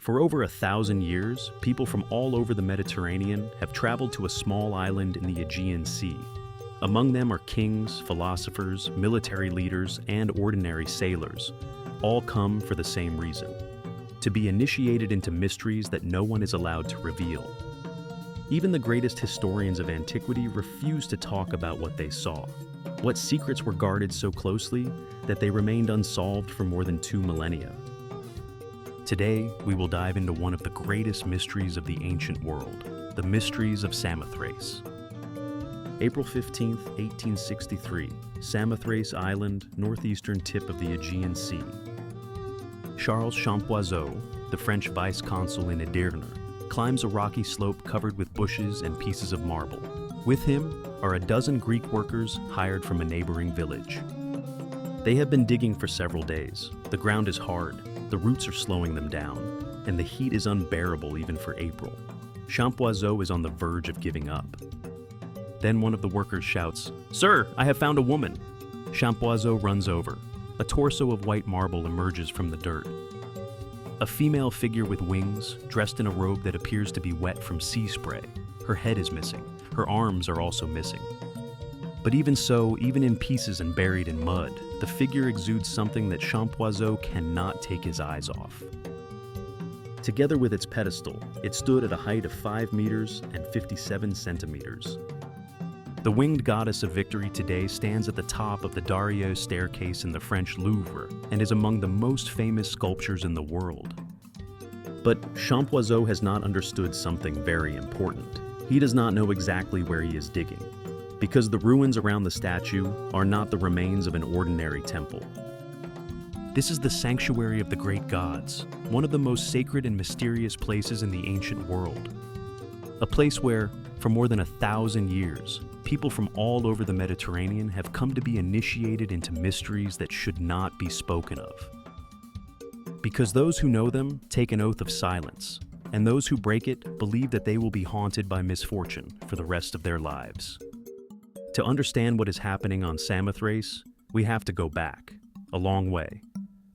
For over 1,000 years, people from all over the Mediterranean have traveled to a small island in the Aegean Sea. Among them are kings, philosophers, military leaders, and ordinary sailors. All come for the same reason: to be initiated into mysteries that no one is allowed to reveal. Even the greatest historians of antiquity refuse to talk about what they saw. What secrets were guarded so closely that they remained unsolved for more than 2 millennia? Today, we will dive into one of the greatest mysteries of the ancient world, the mysteries of Samothrace. April 15, 1863, Samothrace Island, northeastern tip of the Aegean Sea. Charles Champollion, the French vice-consul in Edirne, climbs a rocky slope covered with bushes and pieces of marble. With him are a dozen Greek workers hired from a neighboring village. They have been digging for several days. The ground is hard, the roots are slowing them down, and the heat is unbearable even for April. Champollion is on the verge of giving up. Then one of the workers shouts, "Sir, I have found a woman!" Champollion runs over. A torso of white marble emerges from the dirt. A female figure with wings, dressed in a robe that appears to be wet from sea spray. Her head is missing. Her arms are also missing. But even so, even in pieces and buried in mud, the figure exudes something that Champollion cannot take his eyes off. Together with its pedestal, it stood at a height of 5 meters and 57 centimeters. The winged goddess of victory today stands at the top of the Dario staircase in the French Louvre and is among the most famous sculptures in the world. But Champollion has not understood something very important. He does not know exactly where he is digging, because the ruins around the statue are not the remains of an ordinary temple. This is the sanctuary of the great gods, one of the most sacred and mysterious places in the ancient world. A place where, for more than 1,000 years, people from all over the Mediterranean have come to be initiated into mysteries that should not be spoken of. Because those who know them take an oath of silence, and those who break it believe that they will be haunted by misfortune for the rest of their lives. To understand what is happening on Samothrace, we have to go back, a long way.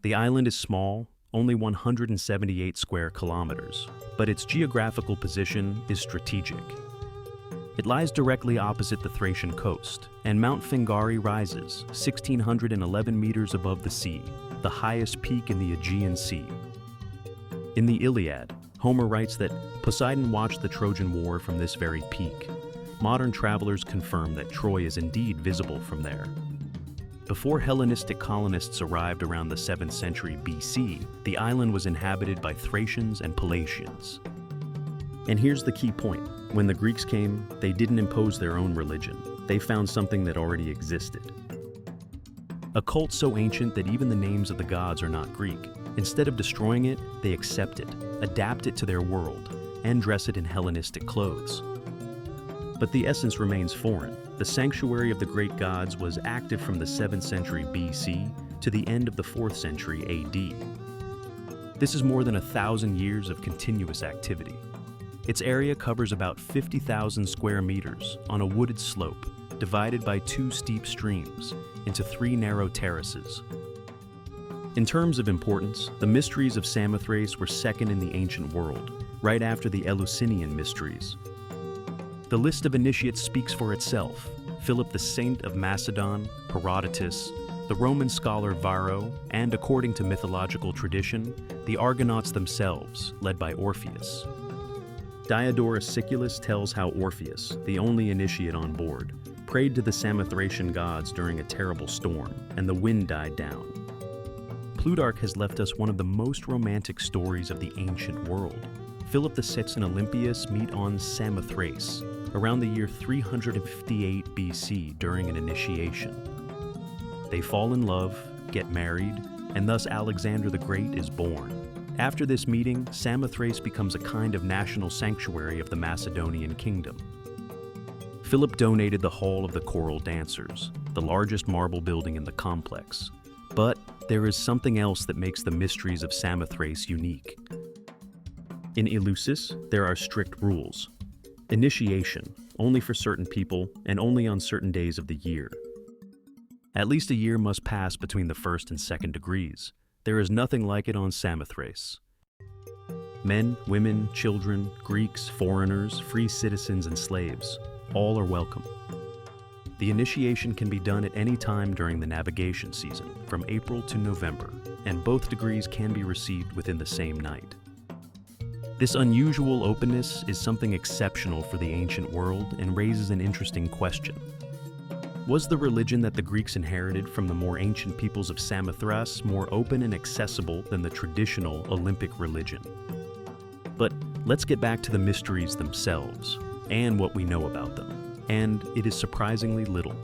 The island is small, only 178 square kilometers, but its geographical position is strategic. It lies directly opposite the Thracian coast, and Mount Fingari rises 1,611 meters above the sea, the highest peak in the Aegean Sea. In the Iliad, Homer writes that Poseidon watched the Trojan War from this very peak. Modern travelers confirm that Troy is indeed visible from there. Before Hellenistic colonists arrived around the 7th century BC, the island was inhabited by Thracians and Pelatians. And here's the key point. When the Greeks came, they didn't impose their own religion. They found something that already existed. A cult so ancient that even the names of the gods are not Greek. Instead of destroying it, they accept it, adapt it to their world, and dress it in Hellenistic clothes. But the essence remains foreign. The sanctuary of the great gods was active from the 7th century BC to the end of the 4th century AD. This is more than 1,000 years of continuous activity. Its area covers about 50,000 square meters on a wooded slope, divided by 2 steep streams into 3 narrow terraces. In terms of importance, the mysteries of Samothrace were second in the ancient world, right after the Eleusinian mysteries. The list of initiates speaks for itself. Philip the Saint of Macedon, Herodotus, the Roman scholar Varro, and according to mythological tradition, the Argonauts themselves, led by Orpheus. Diodorus Siculus tells how Orpheus, the only initiate on board, prayed to the Samothracian gods during a terrible storm, and the wind died down. Plutarch has left us one of the most romantic stories of the ancient world. Philip VI and Olympias meet on Samothrace around the year 358 BC during an initiation. They fall in love, get married, and thus Alexander the Great is born. After this meeting, Samothrace becomes a kind of national sanctuary of the Macedonian kingdom. Philip donated the Hall of the Choral Dancers, the largest marble building in the complex. But there is something else that makes the mysteries of Samothrace unique. In Eleusis, there are strict rules. Initiation, only for certain people and only on certain days of the year. At least a year must pass between the 1st and 2nd degrees. There is nothing like it on Samothrace. Men, women, children, Greeks, foreigners, free citizens, and slaves, all are welcome. The initiation can be done at any time during the navigation season, from April to November, and both degrees can be received within the same night. This unusual openness is something exceptional for the ancient world and raises an interesting question. Was the religion that the Greeks inherited from the more ancient peoples of Samothrace more open and accessible than the traditional Olympic religion? But let's get back to the mysteries themselves and what we know about them, and it is surprisingly little.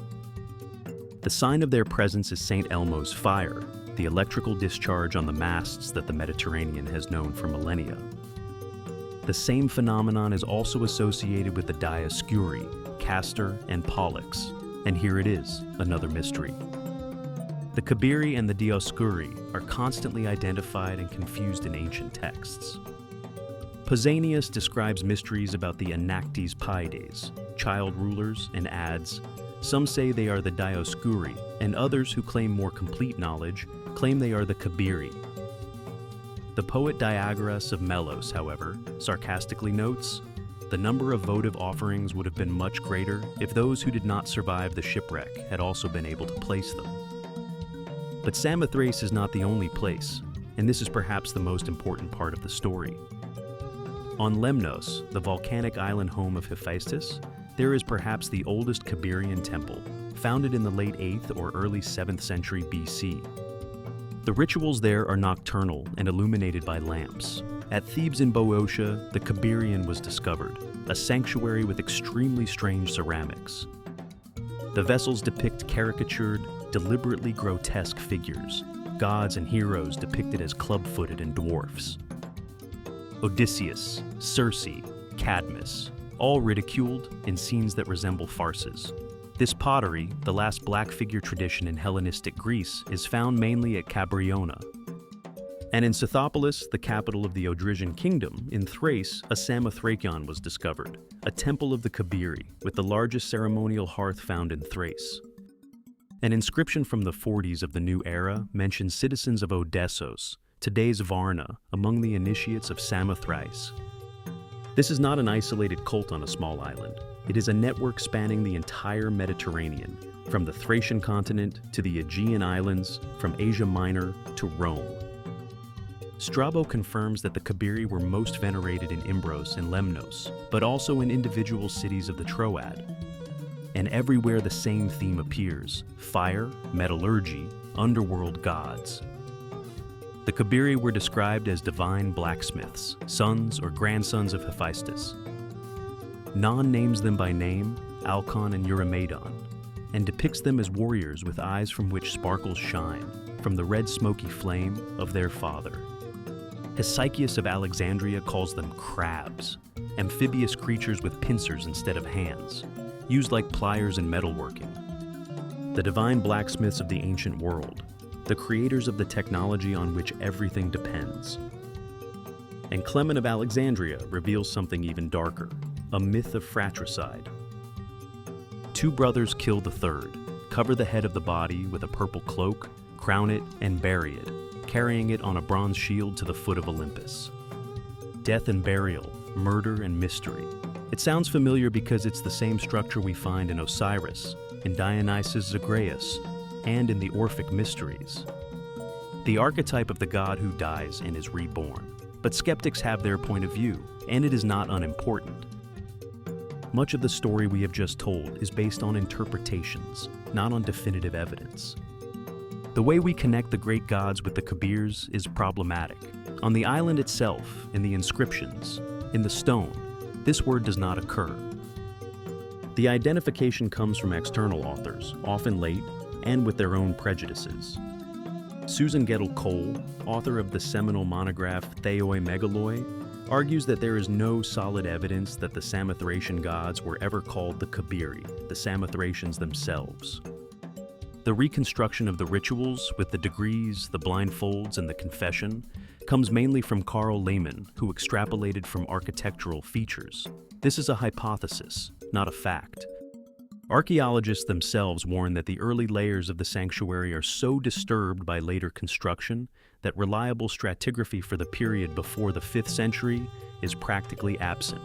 The sign of their presence is St. Elmo's fire, the electrical discharge on the masts that the Mediterranean has known for millennia. The same phenomenon is also associated with the Dioscuri, Castor, and Pollux, and here it is, another mystery. The Kabiri and the Dioscuri are constantly identified and confused in ancient texts. Pausanias describes mysteries about the Anactes Paides, child rulers, and adds. Some say they are the Dioscuri, and others who claim more complete knowledge claim they are the Kabiri. The poet Diagoras of Melos, however, sarcastically notes, the number of votive offerings would have been much greater if those who did not survive the shipwreck had also been able to place them. But Samothrace is not the only place, and this is perhaps the most important part of the story. On Lemnos, the volcanic island home of Hephaestus, there is perhaps the oldest Kabirian temple, founded in the late 8th or early 7th century BC. The rituals there are nocturnal and illuminated by lamps. At Thebes in Boeotia, the Kabirion was discovered, a sanctuary with extremely strange ceramics. The vessels depict caricatured, deliberately grotesque figures, gods and heroes depicted as club-footed and dwarfs. Odysseus, Circe, Cadmus, all ridiculed in scenes that resemble farces. This pottery, the last black figure tradition in Hellenistic Greece, is found mainly at Cabriona. And in Scythopolis, the capital of the Odrysian kingdom, in Thrace, a Samothrakion was discovered, a temple of the Kabiri, with the largest ceremonial hearth found in Thrace. An inscription from the 40s of the New Era mentions citizens of Odessos, today's Varna, among the initiates of Samothrace. This is not an isolated cult on a small island. It is a network spanning the entire Mediterranean, from the Thracian continent to the Aegean Islands, from Asia Minor to Rome. Strabo confirms that the Kabiri were most venerated in Imbros and Lemnos, but also in individual cities of the Troad. And everywhere the same theme appears: fire, metallurgy, underworld gods. The Kabiri were described as divine blacksmiths, sons or grandsons of Hephaestus. Non names them by name, Alcon and Eurymedon, and depicts them as warriors with eyes from which sparkles shine, from the red smoky flame of their father. Hesychius of Alexandria calls them crabs, amphibious creatures with pincers instead of hands, used like pliers in metalworking. The divine blacksmiths of the ancient world, the creators of the technology on which everything depends. And Clement of Alexandria reveals something even darker, a myth of fratricide. Two brothers kill the third, cover the head of the body with a purple cloak, crown it, and bury it, carrying it on a bronze shield to the foot of Olympus. Death and burial, murder and mystery. It sounds familiar because it's the same structure we find in Osiris, in Dionysus Zagreus, and in the Orphic Mysteries. The archetype of the god who dies and is reborn. But skeptics have their point of view, and it is not unimportant. Much of the story we have just told is based on interpretations, not on definitive evidence. The way we connect the great gods with the Kabirs is problematic. On the island itself, in the inscriptions, in the stone, this word does not occur. The identification comes from external authors, often late, and with their own prejudices. Susan Gettle Cole, author of the seminal monograph Theoi Megaloi, argues that there is no solid evidence that the Samothracian gods were ever called the Kabiri, the Samothracians themselves. The reconstruction of the rituals, with the degrees, the blindfolds, and the confession, comes mainly from Carl Lehmann, who extrapolated from architectural features. This is a hypothesis, not a fact. Archaeologists themselves warn that the early layers of the sanctuary are so disturbed by later construction that reliable stratigraphy for the period before the 5th century is practically absent.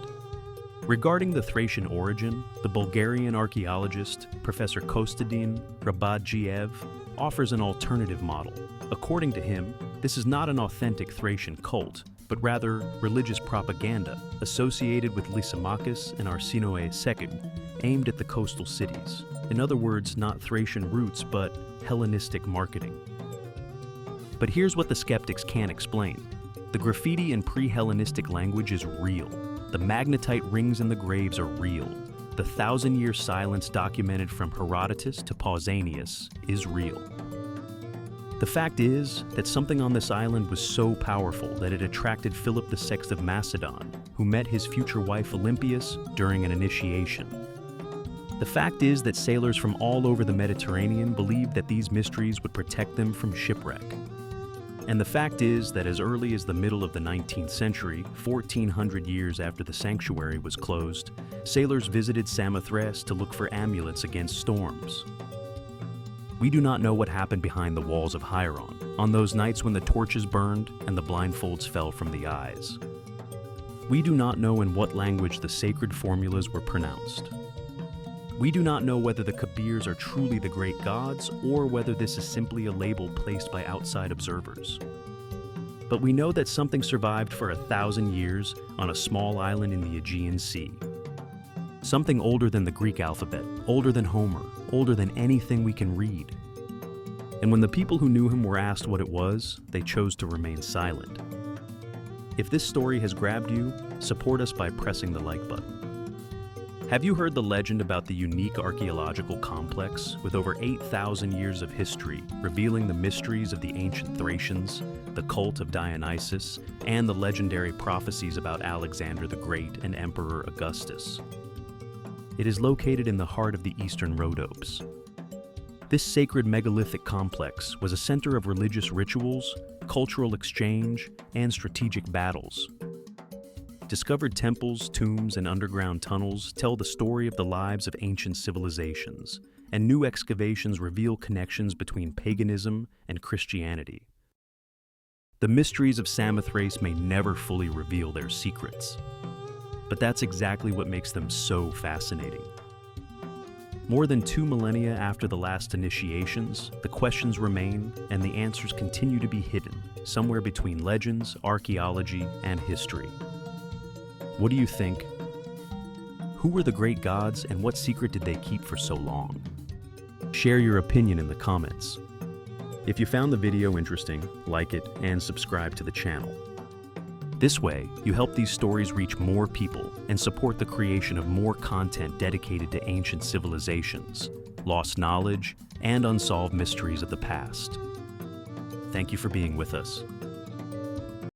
Regarding the Thracian origin, the Bulgarian archaeologist Professor Kostadin Rabadjiev offers an alternative model. According to him, this is not an authentic Thracian cult, but rather religious propaganda associated with Lysimachus and Arsinoe Secund, aimed at the coastal cities. In other words, not Thracian roots, but Hellenistic marketing. But here's what the skeptics can't explain. The graffiti in pre-Hellenistic language is real. The magnetite rings in the graves are real. The 1,000-year silence documented from Herodotus to Pausanias is real. The fact is that something on this island was so powerful that it attracted Philip VI of Macedon, who met his future wife Olympias during an initiation. The fact is that sailors from all over the Mediterranean believed that these mysteries would protect them from shipwreck. And the fact is that as early as the middle of the 19th century, 1,400 years after the sanctuary was closed, sailors visited Samothrace to look for amulets against storms. We do not know what happened behind the walls of Hieron, on those nights when the torches burned and the blindfolds fell from the eyes. We do not know in what language the sacred formulas were pronounced. We do not know whether the Kabirs are truly the great gods or whether this is simply a label placed by outside observers. But we know that something survived for 1,000 years on a small island in the Aegean Sea. Something older than the Greek alphabet, older than Homer, older than anything we can read. And when the people who knew him were asked what it was, they chose to remain silent. If this story has grabbed you, support us by pressing the like button. Have you heard the legend about the unique archaeological complex with over 8,000 years of history, revealing the mysteries of the ancient Thracians, the cult of Dionysus, and the legendary prophecies about Alexander the Great and Emperor Augustus? It is located in the heart of the Eastern Rhodopes. This sacred megalithic complex was a center of religious rituals, cultural exchange, and strategic battles. Discovered temples, tombs, and underground tunnels tell the story of the lives of ancient civilizations, and new excavations reveal connections between paganism and Christianity. The mysteries of Samothrace may never fully reveal their secrets, but that's exactly what makes them so fascinating. More than 2 millennia after the last initiations, the questions remain, and the answers continue to be hidden, somewhere between legends, archaeology, and history. What do you think? Who were the great gods, and what secret did they keep for so long? Share your opinion in the comments. If you found the video interesting, like it and subscribe to the channel. This way, you help these stories reach more people and support the creation of more content dedicated to ancient civilizations, lost knowledge, and unsolved mysteries of the past. Thank you for being with us.